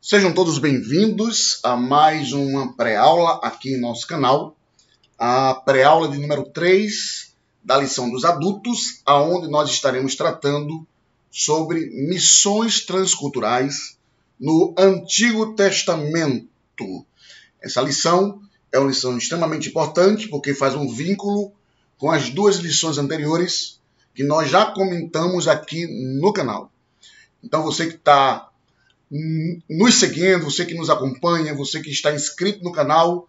Sejam todos bem-vindos a mais uma pré-aula aqui em nosso canal, a pré-aula de número 3 da lição dos adultos, onde nós estaremos tratando sobre missões transculturais no Antigo Testamento. Essa lição é uma lição extremamente importante porque faz um vínculo com as duas lições anteriores que nós já comentamos aqui no canal. Então você que está nos seguindo, você que nos acompanha, você que está inscrito no canal,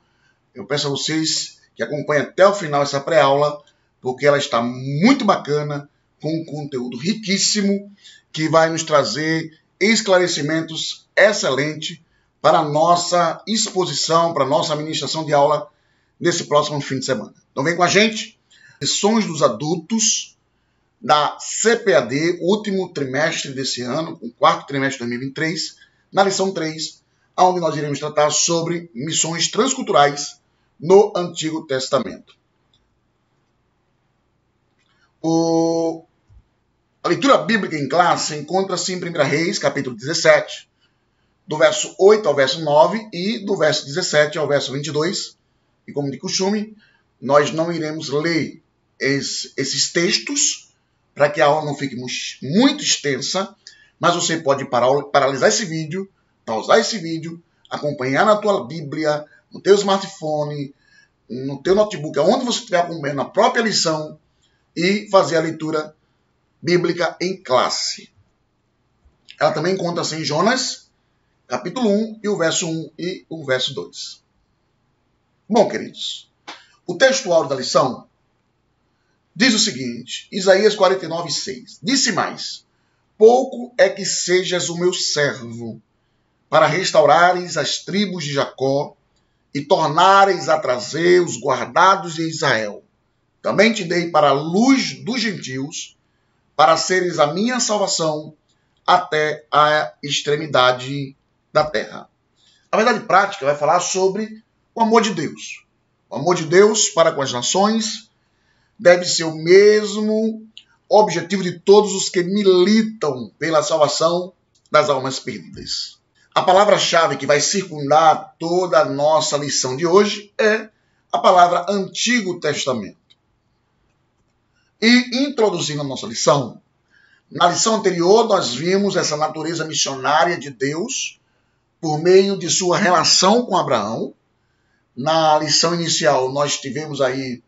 eu peço a vocês que acompanhem até o final essa pré-aula, porque ela está muito bacana, com um conteúdo riquíssimo, que vai nos trazer esclarecimentos excelentes para a nossa exposição, para a nossa ministração de aula nesse próximo fim de semana. Então vem com a gente, lições dos adultos da CPAD, último trimestre desse ano, o quarto trimestre de 2023, na lição 3, onde nós iremos tratar sobre missões transculturais no Antigo Testamento. A leitura bíblica em classe encontra-se em 1 Reis, capítulo 17, do verso 8 ao verso 9 e do verso 17 ao verso 22. E como de costume, nós não iremos ler esses textos, para que a aula não fique muito extensa, mas você pode paralisar esse vídeo, pausar esse vídeo, acompanhar na tua Bíblia, no teu smartphone, no teu notebook, onde você estiver acompanhando a própria lição e fazer a leitura bíblica em classe. Ela também encontra-se em Jonas, capítulo 1, e o verso 1 e o verso 2. Bom, queridos, o texto áureo da lição diz o seguinte, Isaías 49:6. Disse mais, pouco é que sejas o meu servo, para restaurares as tribos de Jacó e tornares a trazer os guardados de Israel. Também te dei para a luz dos gentios, para seres a minha salvação até a extremidade da terra. A verdade prática vai falar sobre o amor de Deus. O amor de Deus para com as nações deve ser o mesmo objetivo de todos os que militam pela salvação das almas perdidas. A palavra-chave que vai circundar toda a nossa lição de hoje é a palavra Antigo Testamento. E introduzindo a nossa lição, na lição anterior nós vimos essa natureza missionária de Deus por meio de sua relação com Abraão. Na lição inicial nós tivemos aí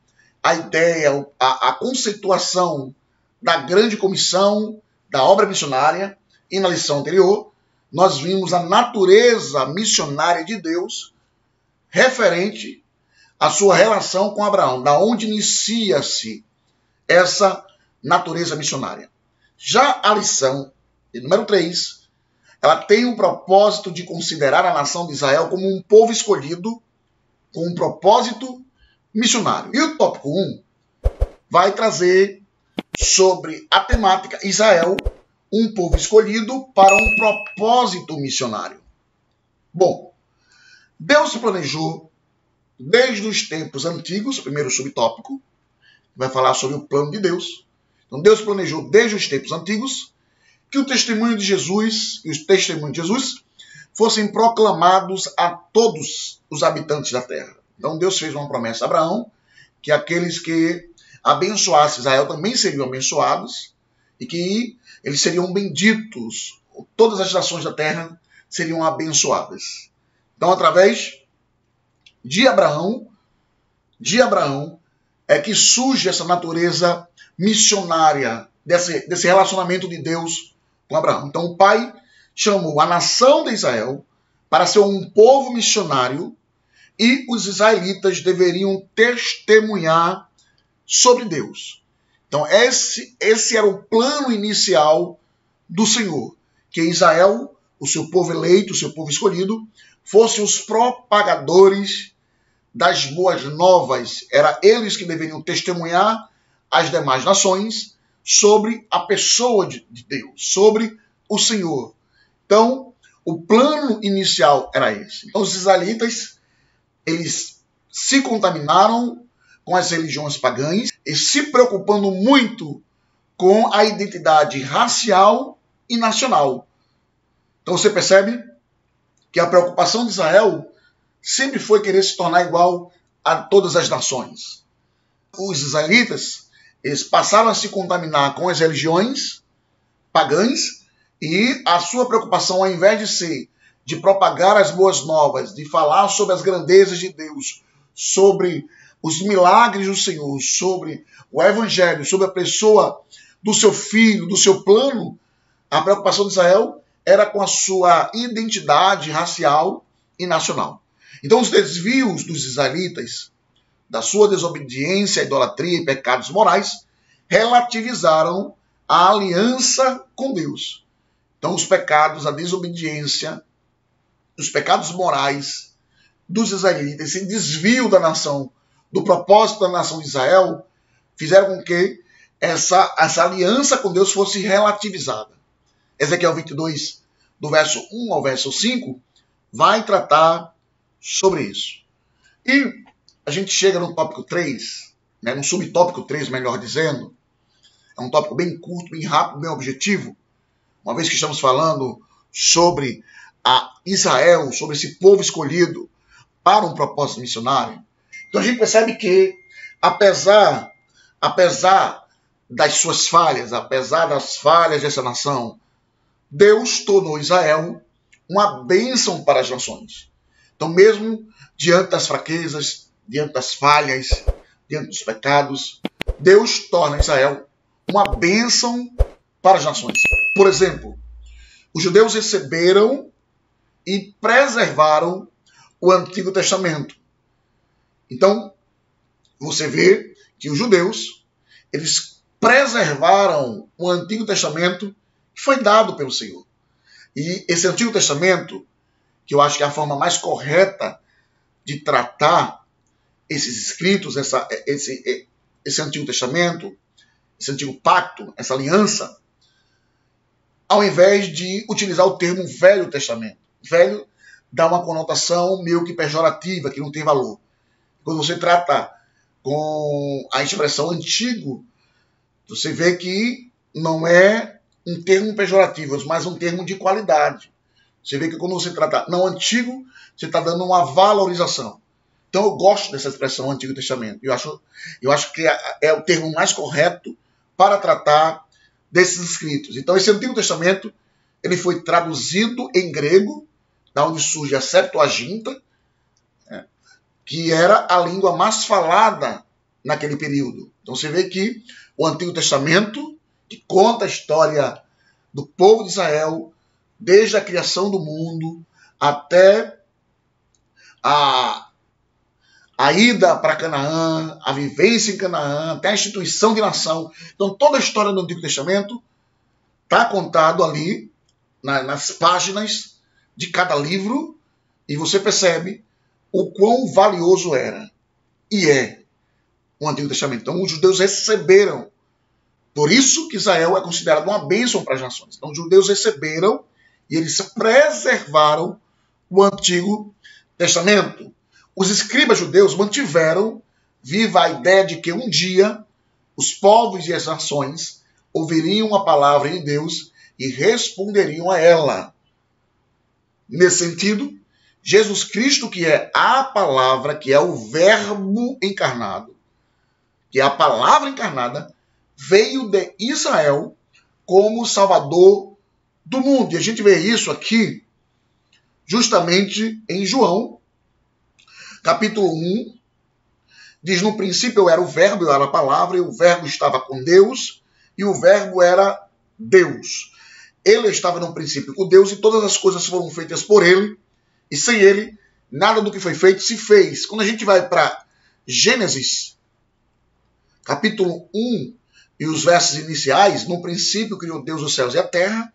a ideia, a conceituação da grande comissão, da obra missionária, e na lição anterior, nós vimos a natureza missionária de Deus referente à sua relação com Abraão, da onde inicia-se essa natureza missionária. Já a lição número 3, ela tem o propósito de considerar a nação de Israel como um povo escolhido, com um propósito missionário. E o tópico 1 vai trazer sobre a temática Israel, um povo escolhido para um propósito missionário. Bom, Deus planejou desde os tempos antigos, primeiro subtópico, vai falar sobre o plano de Deus. Então Deus planejou desde os tempos antigos que o testemunho de Jesus e os testemunhos de Jesus fossem proclamados a todos os habitantes da terra. Então Deus fez uma promessa a Abraão, que aqueles que abençoassem Israel também seriam abençoados, e que eles seriam benditos, todas as nações da terra seriam abençoadas. Então, através de Abraão é que surge essa natureza missionária, desse relacionamento de Deus com Abraão. Então o pai chamou a nação de Israel para ser um povo missionário, e os israelitas deveriam testemunhar sobre Deus. Então esse era o plano inicial do Senhor, que Israel, o seu povo eleito, o seu povo escolhido, fossem os propagadores das boas novas. Era eles que deveriam testemunhar às demais nações sobre a pessoa de Deus, sobre o Senhor. Então o plano inicial era esse. Então os israelitas, eles se contaminaram com as religiões pagãs e se preocupando muito com a identidade racial e nacional. Então você percebe que a preocupação de Israel sempre foi querer se tornar igual a todas as nações. Os israelitas, eles passaram a se contaminar com as religiões pagãs e a sua preocupação, ao invés de ser de propagar as boas novas, de falar sobre as grandezas de Deus, sobre os milagres do Senhor, sobre o evangelho, sobre a pessoa do seu filho, do seu plano, a preocupação de Israel era com a sua identidade racial e nacional. Então os desvios dos israelitas, da sua desobediência, idolatria e pecados morais, relativizaram a aliança com Deus. Então os pecados, a desobediência, os pecados morais dos israelitas, esse desvio da nação, do propósito da nação de Israel, fizeram com que essa aliança com Deus fosse relativizada. Ezequiel 22, do verso 1 ao verso 5, vai tratar sobre isso. E a gente chega no tópico 3, no subtópico 3, melhor dizendo. É um tópico bem curto, bem rápido, bem objetivo. Uma vez que estamos falando sobre a Israel, sobre esse povo escolhido para um propósito missionário. Então a gente percebe que, apesar das suas falhas, apesar das falhas dessa nação, Deus tornou Israel uma bênção para as nações. Então, mesmo diante das fraquezas, diante das falhas, diante dos pecados, Deus torna Israel uma bênção para as nações. Por exemplo, os judeus receberam e preservaram o Antigo Testamento. Então, você vê que os judeus, eles preservaram o Antigo Testamento que foi dado pelo Senhor. E esse Antigo Testamento, que eu acho que é a forma mais correta de tratar esses escritos, esse Antigo Testamento, esse Antigo Pacto, essa aliança, ao invés de utilizar o termo Velho Testamento. Velho dá uma conotação meio que pejorativa, que não tem valor. Quando você trata com a expressão antigo, você vê que não é um termo pejorativo, mas um termo de qualidade. Você vê que quando você trata não antigo, você está dando uma valorização. Então eu gosto dessa expressão Antigo Testamento. Eu acho que é o termo mais correto para tratar desses escritos. Então esse Antigo Testamento ele foi traduzido em grego, da onde surge a Septuaginta, que era a língua mais falada naquele período. Então você vê que o Antigo Testamento, que conta a história do povo de Israel, desde a criação do mundo até a ida para Canaã, a vivência em Canaã, até a instituição de nação. Então toda a história do Antigo Testamento está contado ali nas páginas de cada livro, e você percebe o quão valioso era e é o Antigo Testamento. Então os judeus receberam. Por isso que Israel é considerado uma bênção para as nações. Então os judeus receberam e eles preservaram o Antigo Testamento. Os escribas judeus mantiveram viva a ideia de que um dia os povos e as nações ouviriam a palavra de Deus e responderiam a ela. Nesse sentido, Jesus Cristo, que é a palavra, que é o verbo encarnado, que é a palavra encarnada, veio de Israel como Salvador do mundo. E a gente vê isso aqui justamente em João, capítulo 1, diz: no princípio era o verbo, eu era a palavra, e o verbo estava com Deus, e o verbo era Deus. Ele estava no princípio com Deus, e todas as coisas foram feitas por ele, e sem ele, nada do que foi feito se fez. Quando a gente vai para Gênesis, capítulo 1, e os versos iniciais: no princípio criou Deus os céus e a terra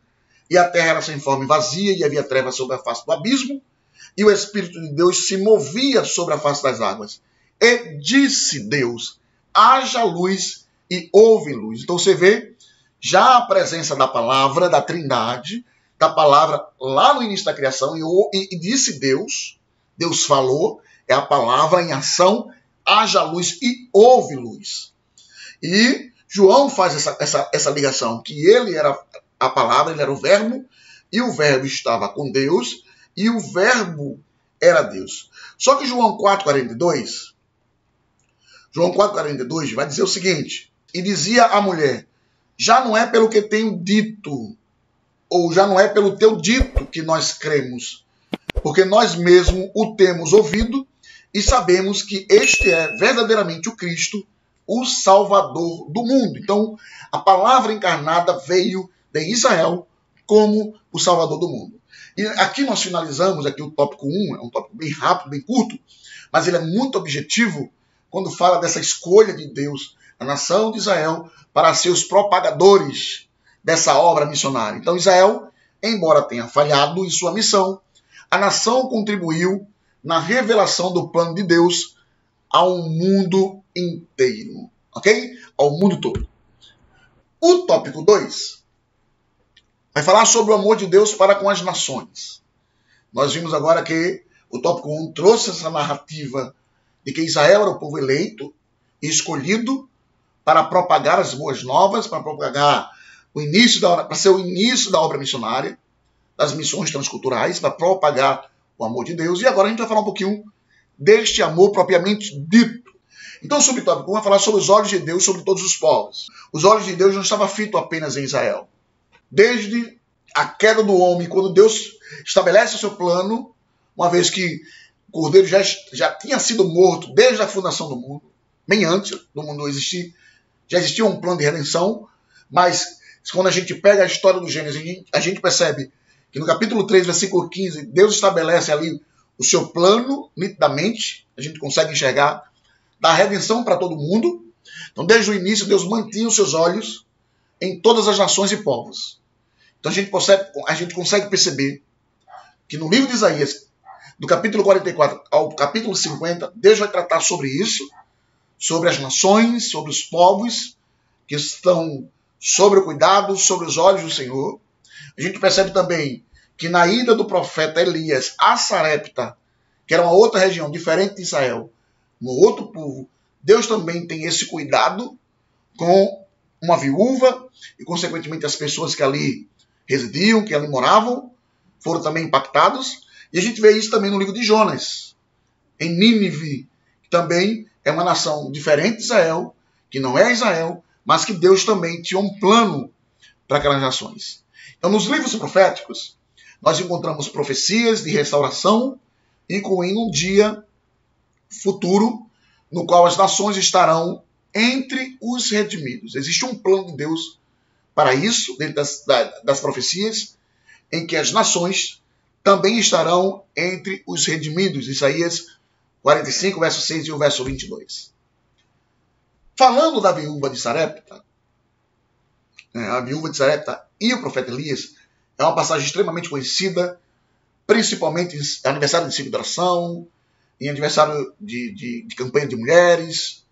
era sem forma e vazia, e havia trevas sobre a face do abismo, e o Espírito de Deus se movia sobre a face das águas. E disse Deus: haja luz, e houve luz. Então você vê já a presença da palavra, da Trindade, da palavra lá no início da criação, e disse Deus, Deus falou, é a palavra em ação, haja luz e houve luz. E João faz essa ligação, que ele era a palavra, ele era o verbo, e o verbo estava com Deus, e o verbo era Deus. Só que João 4,42 vai dizer o seguinte: e dizia a mulher, já não é pelo que tenho dito, ou já não é pelo teu dito que nós cremos, porque nós mesmos o temos ouvido e sabemos que este é verdadeiramente o Cristo, o Salvador do mundo. Então, a palavra encarnada veio de Israel como o Salvador do mundo. E aqui nós finalizamos aqui o tópico 1, é um tópico bem rápido, bem curto, mas ele é muito objetivo quando fala dessa escolha de Deus, a nação de Israel, para ser os propagadores dessa obra missionária. Então, Israel, embora tenha falhado em sua missão, a nação contribuiu na revelação do plano de Deus ao mundo inteiro, ok? Ao mundo todo. O tópico 2 vai falar sobre o amor de Deus para com as nações. Nós vimos agora que o tópico 1 trouxe essa narrativa de que Israel era o povo eleito e escolhido para propagar as boas novas, para propagar o início da obra, para ser o início da obra missionária, das missões transculturais, para propagar o amor de Deus. E agora a gente vai falar um pouquinho deste amor propriamente dito. Então, o subtópico 1 vai falar sobre os olhos de Deus sobre todos os povos. Os olhos de Deus não estavam fitos apenas em Israel. Desde a queda do homem, quando Deus estabelece o seu plano, uma vez que o Cordeiro já tinha sido morto desde a fundação do mundo, bem antes do mundo existir, já existia um plano de redenção, mas quando a gente pega a história do Gênesis, a gente percebe que no capítulo 3, versículo 15, Deus estabelece ali o seu plano, nitidamente, a gente consegue enxergar, da redenção para todo mundo. Então, desde o início, Deus mantinha os seus olhos em todas as nações e povos. Então, a gente consegue perceber que no livro de Isaías, do capítulo 44 ao capítulo 50, Deus vai tratar sobre isso, sobre as nações, sobre os povos que estão sobre o cuidado, sobre os olhos do Senhor. A gente percebe também que na ida do profeta Elias a Sarepta, que era uma outra região diferente de Israel, no outro povo, Deus também tem esse cuidado com uma viúva e, consequentemente, as pessoas que ali residiam, que ali moravam, foram também impactados. E a gente vê isso também no livro de Jonas, em Nínive, que também é uma nação diferente de Israel, que não é Israel, mas que Deus também tinha um plano para aquelas nações. Então, nos livros proféticos, nós encontramos profecias de restauração, incluindo um dia futuro no qual as nações estarão entre os redimidos. Existe um plano de Deus para isso, dentro das profecias, em que as nações também estarão entre os redimidos. Isaías 45, verso 6 e o verso 22. Falando da viúva de Sarepta, a viúva de Sarepta e o profeta Elias, é uma passagem extremamente conhecida, principalmente em aniversário de celebração, em aniversário de campanha de mulheres.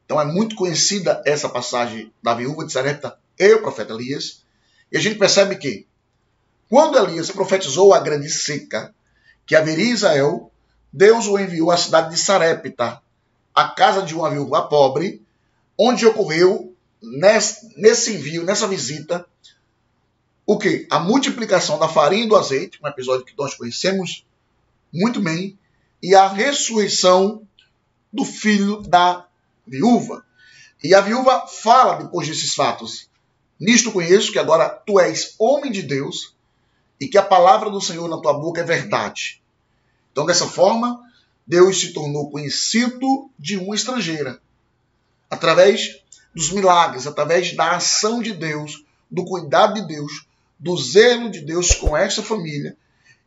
Então é muito conhecida essa passagem da viúva de Sarepta e o profeta Elias. E a gente percebe que, quando Elias profetizou a grande seca que haveria em Israel, Deus o enviou à cidade de Sarepta, a casa de uma viúva pobre, onde ocorreu, nesse envio, nessa visita, o quê? A multiplicação da farinha e do azeite, um episódio que nós conhecemos muito bem, e a ressurreição do filho da viúva. E a viúva fala depois desses fatos: nisto conheço que agora tu és homem de Deus e que a palavra do Senhor na tua boca é verdade. Então, dessa forma, Deus se tornou conhecido de uma estrangeira, através dos milagres, através da ação de Deus, do cuidado de Deus, do zelo de Deus com essa família.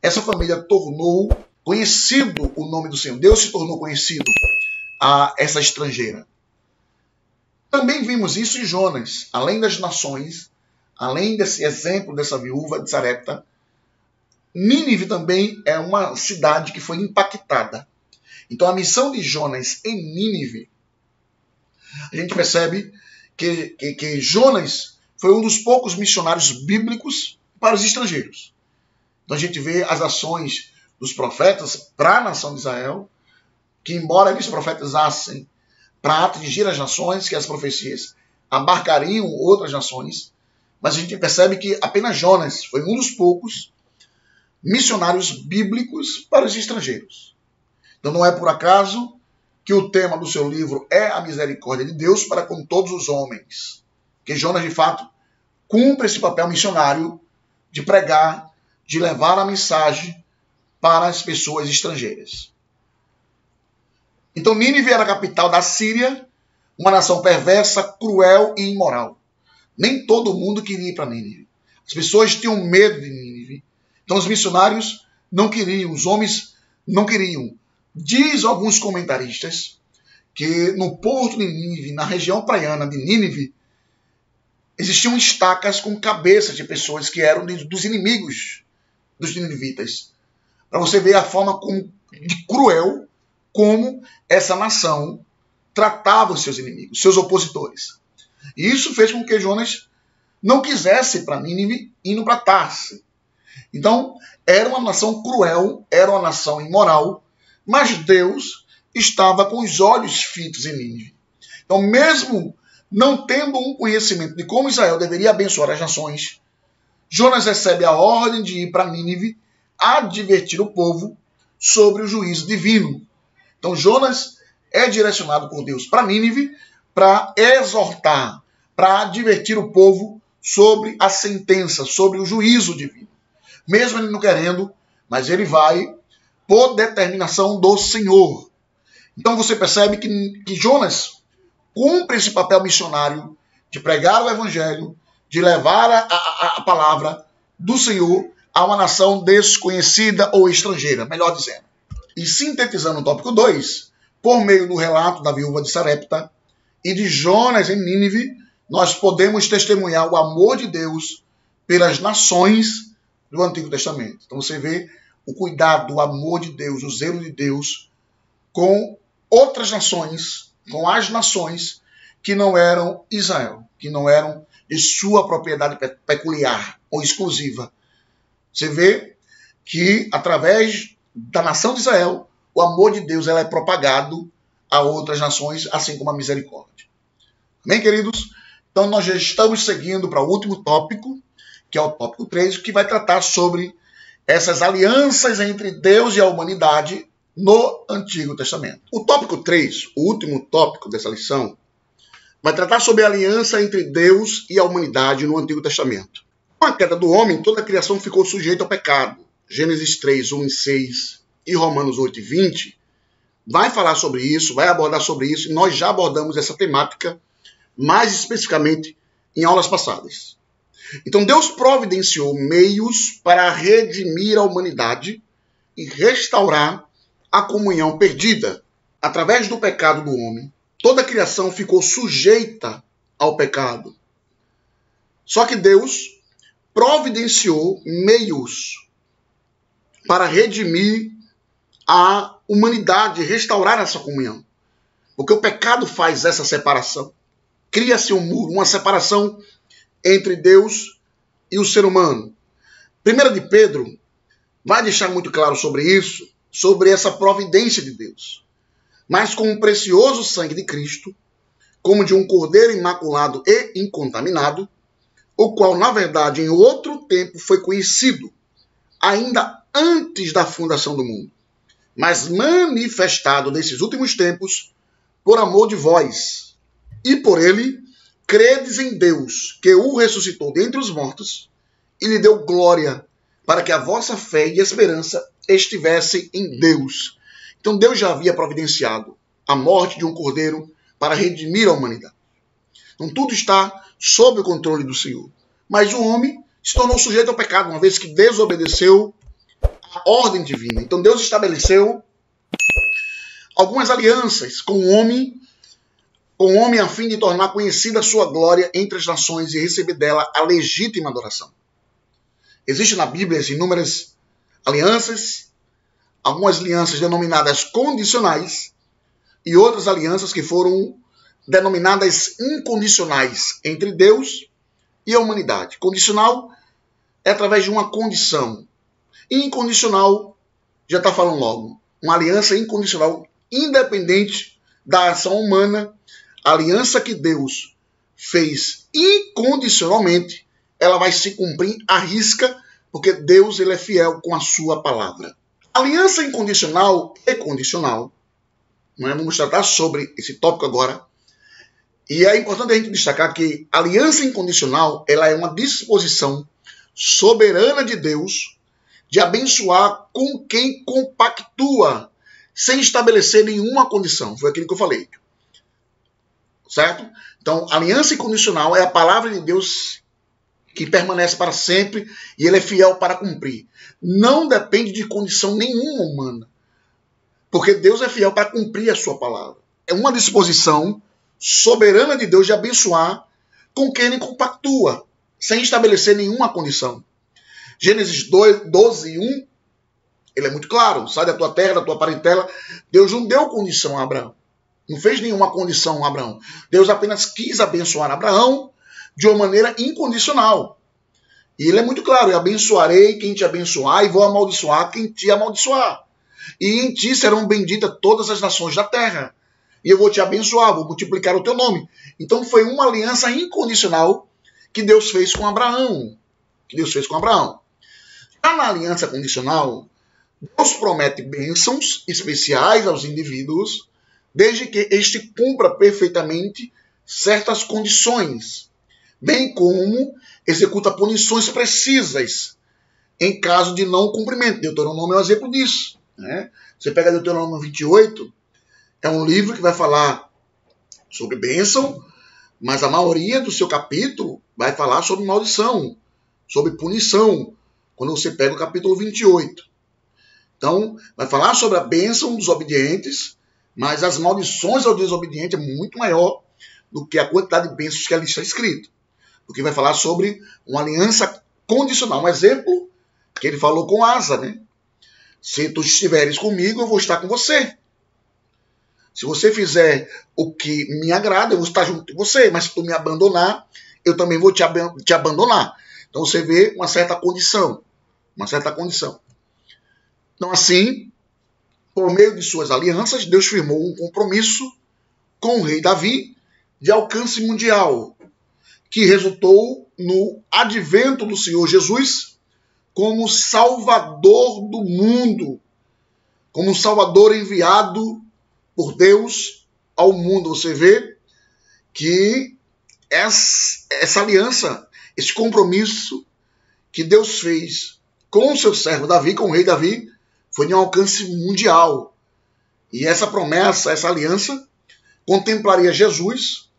Essa família tornou conhecido o nome do Senhor. Deus se tornou conhecido a essa estrangeira. Também vimos isso em Jonas. Além das nações, além desse exemplo dessa viúva de Sarepta, Nínive também é uma cidade que foi impactada. Então a missão de Jonas em Nínive, a gente percebe que Jonas foi um dos poucos missionários bíblicos para os estrangeiros. Então a gente vê as ações dos profetas para a nação de Israel, que embora eles profetizassem para atingir as nações, que as profecias abarcariam outras nações, mas a gente percebe que apenas Jonas foi um dos poucos missionários bíblicos para os estrangeiros. Então não é por acaso que o tema do seu livro é a misericórdia de Deus para com todos os homens. Que Jonas, de fato, cumpre esse papel missionário de pregar, de levar a mensagem para as pessoas estrangeiras. Então Nínive era a capital da Síria, uma nação perversa, cruel e imoral. Nem todo mundo queria ir para Nínive. As pessoas tinham medo de Nínive. Então os missionários não queriam, os homens não queriam. Diz alguns comentaristas que no porto de Nínive, na região praiana de Nínive, existiam estacas com cabeças de pessoas que eram dos inimigos dos ninivitas. Para você ver a forma de cruel como essa nação tratava os seus inimigos, seus opositores. E isso fez com que Jonas não quisesse ir para Nínive, indo para Tarse. Então, era uma nação cruel, era uma nação imoral, mas Deus estava com os olhos fitos em Nínive. Então, mesmo não tendo um conhecimento de como Israel deveria abençoar as nações, Jonas recebe a ordem de ir para Nínive advertir o povo sobre o juízo divino. Então, Jonas é direcionado por Deus para Nínive para exortar, para advertir o povo sobre a sentença, sobre o juízo divino. Mesmo ele não querendo, mas ele vai por determinação do Senhor. Então você percebe que Jonas cumpre esse papel missionário de pregar o evangelho, de levar a palavra do Senhor a uma nação desconhecida ou estrangeira, melhor dizendo. E sintetizando o tópico 2, por meio do relato da viúva de Sarepta e de Jonas em Nínive, nós podemos testemunhar o amor de Deus pelas nações do Antigo Testamento. Então você vê o cuidado, o amor de Deus, o zelo de Deus com outras nações, com as nações que não eram Israel, que não eram de sua propriedade peculiar ou exclusiva. Você vê que através da nação de Israel, o amor de Deus é propagado a outras nações, assim como a misericórdia. Amém, queridos? Então nós já estamos seguindo para o último tópico, que é o tópico 3, que vai tratar sobre essas alianças entre Deus e a humanidade no Antigo Testamento. O tópico 3, o último tópico dessa lição, vai tratar sobre a aliança entre Deus e a humanidade no Antigo Testamento. Com a queda do homem, toda a criação ficou sujeita ao pecado. Gênesis 3, 1 e 6 e Romanos 8 e 20 vai falar sobre isso, vai abordar sobre isso, e nós já abordamos essa temática mais especificamente em aulas passadas. Então Deus providenciou meios para redimir a humanidade e restaurar a comunhão perdida. Através do pecado do homem, toda a criação ficou sujeita ao pecado. Só que Deus providenciou meios para redimir a humanidade, restaurar essa comunhão. Porque o pecado faz essa separação. Cria-se um muro, uma separação entre Deus e o ser humano. 1 de Pedro vai deixar muito claro sobre isso, sobre essa providência de Deus. Mas com o precioso sangue de Cristo, como de um cordeiro imaculado e incontaminado, o qual, na verdade, em outro tempo foi conhecido, ainda antes da fundação do mundo, mas manifestado nesses últimos tempos por amor de vós. E por ele, credes em Deus, que o ressuscitou dentre os mortos, e lhe deu glória, para que a vossa fé e esperança estivessem em Deus. Então Deus já havia providenciado a morte de um cordeiro para redimir a humanidade. Então tudo está sob o controle do Senhor. Mas o homem se tornou sujeito ao pecado, uma vez que desobedeceu a ordem divina. Então Deus estabeleceu algumas alianças com o homem a fim de tornar conhecida a sua glória entre as nações e receber dela a legítima adoração. Existem na Bíblia inúmeras alianças, algumas alianças denominadas condicionais e outras alianças que foram denominadas incondicionais entre Deus e a humanidade. Condicional é através de uma condição. Incondicional, já está falando logo, uma aliança incondicional, independente da ação humana. A aliança que Deus fez incondicionalmente, ela vai se cumprir à risca, porque Deus ele é fiel com a sua palavra. Aliança incondicional e condicional. Vamos tratar sobre esse tópico agora. E é importante a gente destacar que a aliança incondicional ela é uma disposição soberana de Deus de abençoar com quem compactua, sem estabelecer nenhuma condição. Foi aquilo que eu falei. Certo? Então, aliança incondicional é a palavra de Deus que permanece para sempre e ele é fiel para cumprir. Não depende de condição nenhuma humana, porque Deus é fiel para cumprir a sua palavra. É uma disposição soberana de Deus de abençoar com quem ele compactua, sem estabelecer nenhuma condição. Gênesis 12, 1, ele é muito claro. Sai da tua terra, da tua parentela. Deus não deu condição a Abraão. Não fez nenhuma condição a Abraão. Deus apenas quis abençoar Abraão de uma maneira incondicional. E ele é muito claro. Eu abençoarei quem te abençoar e vou amaldiçoar quem te amaldiçoar. E em ti serão benditas todas as nações da terra. E eu vou te abençoar, vou multiplicar o teu nome. Então foi uma aliança incondicional que Deus fez com Abraão. Já na aliança condicional, Deus promete bênçãos especiais aos indivíduos, desde que este cumpra perfeitamente certas condições, bem como executa punições precisas em caso de não cumprimento. Deuteronômio é um exemplo disso. Né? Você pega Deuteronômio 28, é um livro que vai falar sobre bênção, mas a maioria do seu capítulo vai falar sobre maldição, sobre punição, quando você pega o capítulo 28. Então, vai falar sobre a bênção dos obedientes, mas as maldições ao desobediente é muito maior do que a quantidade de bênçãos que ali está escrito. Porque vai falar sobre uma aliança condicional. Um exemplo que ele falou com Asa, né? Se tu estiveres comigo, eu vou estar com você. Se você fizer o que me agrada, eu vou estar junto com você. Mas se tu me abandonar, eu também vou te abandonar. Então você vê uma certa condição. Então assim, por meio de suas alianças, Deus firmou um compromisso com o rei Davi de alcance mundial, que resultou no advento do Senhor Jesus como Salvador do mundo, como um Salvador enviado por Deus ao mundo. Você vê que essa aliança, esse compromisso que Deus fez com o seu servo Davi, com o rei Davi, foi de um alcance mundial. E essa promessa, essa aliança, contemplaria Jesus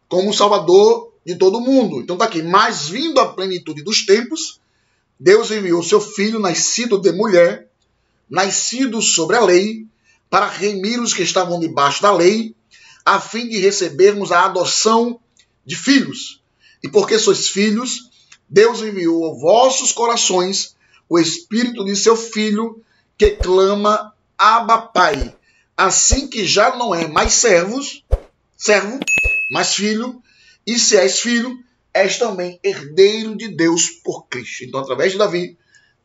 como o Salvador de todo mundo. Então está aqui, mas vindo à plenitude dos tempos, Deus enviou seu Filho, nascido de mulher, nascido sobre a lei, para remir os que estavam debaixo da lei, a fim de recebermos a adoção de filhos. E porque sois filhos, Deus enviou aos vossos corações o Espírito de seu Filho, que clama, Abba, Pai. Assim que já não é mais servo, mas filho, e se és filho, és também herdeiro de Deus por Cristo. Então, através de Davi,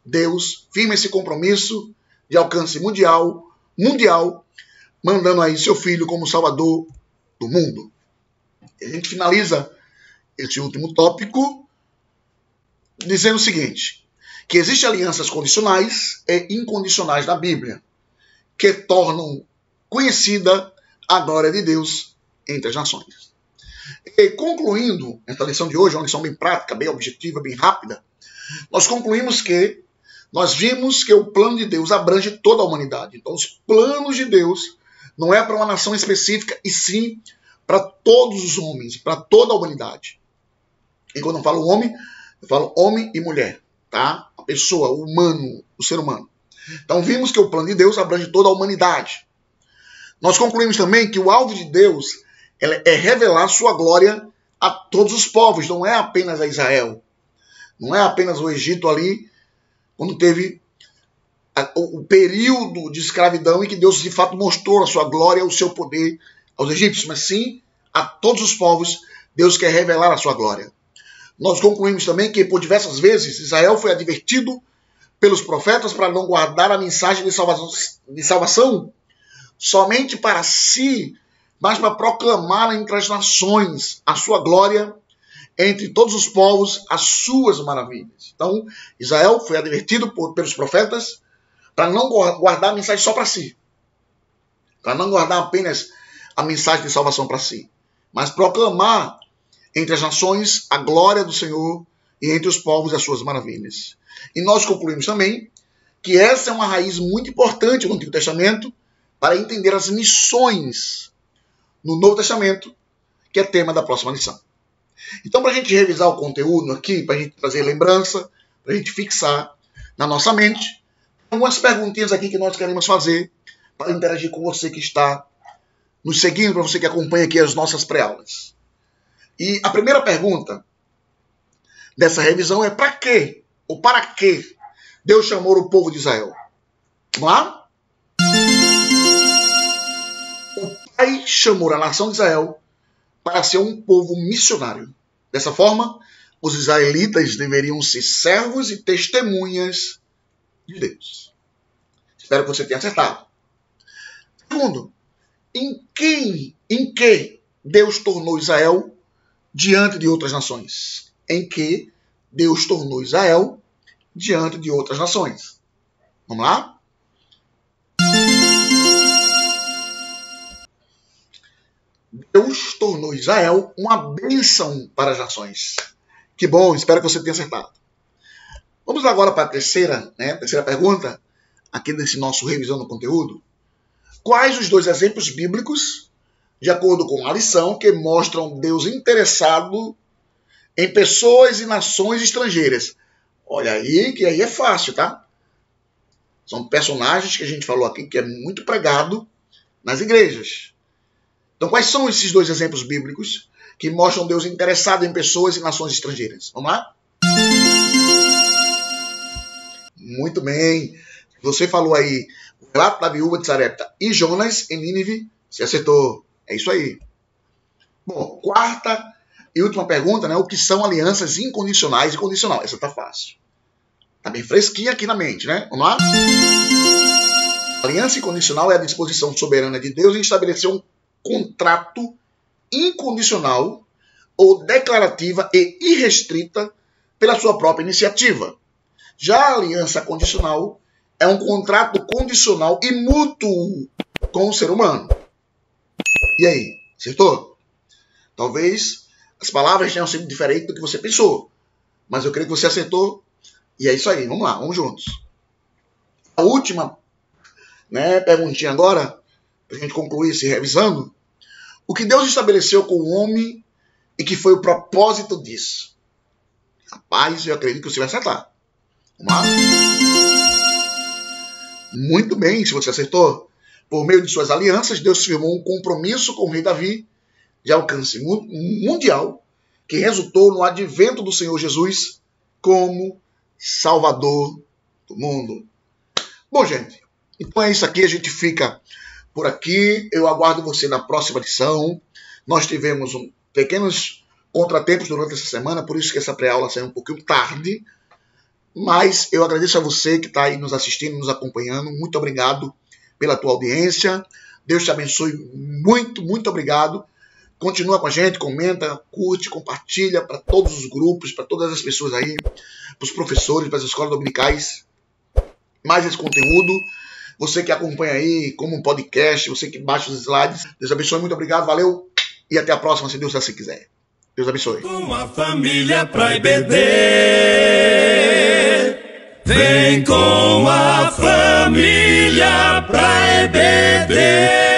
Deus firma esse compromisso de alcance mundial, mandando aí seu Filho como Salvador do mundo. E a gente finaliza esse último tópico dizendo o seguinte, que existem alianças condicionais e incondicionais na Bíblia, que tornam conhecida a glória de Deus entre as nações. E concluindo esta lição de hoje, uma lição bem prática, bem objetiva, bem rápida, nós concluímos que nós vimos que o plano de Deus abrange toda a humanidade. Então, os planos de Deus não é para uma nação específica, e sim para todos os homens, para toda a humanidade. E quando eu falo homem, eu falo homem e mulher, tá? A pessoa, o humano, o ser humano. Então, vimos que o plano de Deus abrange toda a humanidade. Nós concluímos também que o alvo de Deus é revelar sua glória a todos os povos, não é apenas a Israel. Não é apenas o Egito ali, quando teve o período de escravidão em que Deus de fato mostrou a sua glória, o seu poder aos egípcios, mas sim a todos os povos Deus quer revelar a sua glória. Nós concluímos também que por diversas vezes Israel foi advertido pelos profetas para não guardar a mensagem de salvação somente para si, mas para proclamar entre as nações a sua glória entre todos os povos as suas maravilhas. Então, Israel foi advertido pelos profetas para não guardar a mensagem só para si. Para não guardar apenas a mensagem de salvação para si, mas proclamar entre as nações a glória do Senhor e entre os povos as suas maravilhas. E nós concluímos também que essa é uma raiz muito importante no Antigo Testamento para entender as missões no Novo Testamento, que é tema da próxima lição. Então, para a gente revisar o conteúdo aqui, para a gente trazer lembrança, para a gente fixar na nossa mente, algumas perguntinhas aqui que nós queremos fazer para interagir com você que está nos seguindo, para você que acompanha aqui as nossas pré-aulas. E a primeira pergunta dessa revisão é para quê? Ou para que Deus chamou o povo de Israel? Vamos lá? O Pai chamou a nação de Israel para ser um povo missionário. Dessa forma, os israelitas deveriam ser servos e testemunhas de Deus. Espero que você tenha acertado. Segundo, em que Deus tornou Israel diante de outras nações? Em que Deus tornou Israel diante de outras nações? Vamos lá? Deus tornou Israel uma bênção para as nações. Que bom, espero que você tenha acertado. Vamos agora para a terceira pergunta, aqui nesse nosso revisão do conteúdo. Quais os dois exemplos bíblicos, de acordo com a lição, que mostram Deus interessado em pessoas e nações estrangeiras? Olha aí, que aí é fácil, tá? São personagens que a gente falou aqui, que é muito pregado nas igrejas. Então, quais são esses dois exemplos bíblicos que mostram Deus interessado em pessoas e nações estrangeiras? Vamos lá? Muito bem. Você falou aí o relato da viúva de Sarepta e Jonas em Nínive. Você acertou. É isso aí. Bom, quarta e última pergunta, né? O que são alianças incondicionais e condicional? Essa tá fácil. Tá bem fresquinha aqui na mente, né? Vamos lá? Aliança incondicional é a disposição soberana de Deus em estabelecer um contrato incondicional ou declarativa e irrestrita pela sua própria iniciativa. Já a aliança condicional é um contrato condicional e mútuo com o ser humano. E aí, acertou? Talvez as palavras tenham sido diferentes do que você pensou, mas eu creio que você acertou. E é isso aí, vamos lá, vamos juntos. A última perguntinha agora, para a gente concluir se revisando. O que Deus estabeleceu com o homem e que foi o propósito disso? Rapaz, eu acredito que você vai acertar. Vamos lá? Muito bem, se você acertou. Por meio de suas alianças, Deus firmou um compromisso com o rei Davi de alcance mundial que resultou no advento do Senhor Jesus como Salvador do mundo. Bom, gente, então é isso aqui. A gente fica por aqui. Eu aguardo você na próxima lição. Nós tivemos pequenos contratempos durante essa semana, por isso que essa pré-aula saiu um pouquinho tarde. Mas eu agradeço a você que está aí nos assistindo, nos acompanhando. Muito obrigado pela tua audiência. Deus te abençoe muito, muito obrigado. Continua com a gente, comenta, curte, compartilha para todos os grupos, para todas as pessoas aí, para os professores, para as escolas dominicais. Mais esse conteúdo. Você que acompanha aí como um podcast, você que baixa os slides. Deus abençoe, muito obrigado, valeu. E até a próxima, se Deus assim quiser. Deus abençoe. Com a família pra EBD. Vem com a família pra EBD.